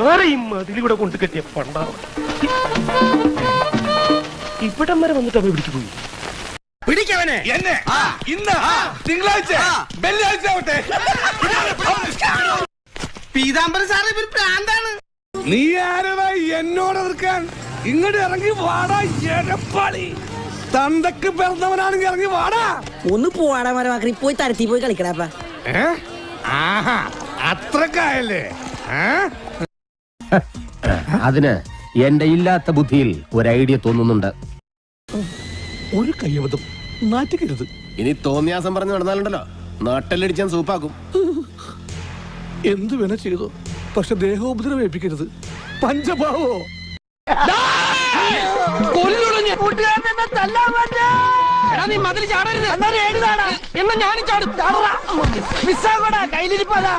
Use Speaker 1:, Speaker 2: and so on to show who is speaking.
Speaker 1: ആരെയും അതിലൂടെ കൊണ്ട് കെട്ടിയ പണ്ടാവും ഇവിടം വരെ വന്നിട്ട് അവ പിടിച്ചു പോയി.
Speaker 2: പിടിക്കവനെ എന്നെ ഇന്ന് തിങ്കളാഴ്ച വെള്ളിയാഴ്ച ആവട്ടെ. പീതാംബരൻ സാറ് ഇവർ പ്രാന്താണ്. നീ ആരടാ എന്നോട് എതിർക്കാൻ? ഇങ്ങോട്ട് ഇറങ്ങി വാടാ എടപ്പാളി. തന്തക്ക് പിറന്നവനാണെങ്കിൽ ഇറങ്ങി വാടാ.
Speaker 3: ഒന്ന് പോവാടാ മരമാക്കി പോയി തരത്തി പോയി കളിക്കടാപ്പ.
Speaker 2: അത്രക്കായല്ലേ?
Speaker 4: അതിന് എന്റെ ഇല്ലാത്ത ബുദ്ധിയിൽ ഒരു ഐഡിയ തോന്നുന്നുണ്ട്.
Speaker 2: ഒരു കയ്യബദ്ധം നാറ്റിക്കരുത്.
Speaker 4: ഇനി തോന്നിയാസം പറഞ്ഞു നടന്നാലുണ്ടല്ലോ നാട്ടിലടിച്ചാൻ സൂപ്പാക്കും.
Speaker 2: എന്തു വേണ ചെയ്തോ, പക്ഷെ ദേഹോപദ്രവം ഏൽപ്പിക്കരുത്. പഞ്ചഭാവോ
Speaker 1: നീ മതിൽ ചാടരുത്. എന്നാ ഞാനും ചാടും. കയ്യിലിരിപ്പതാ.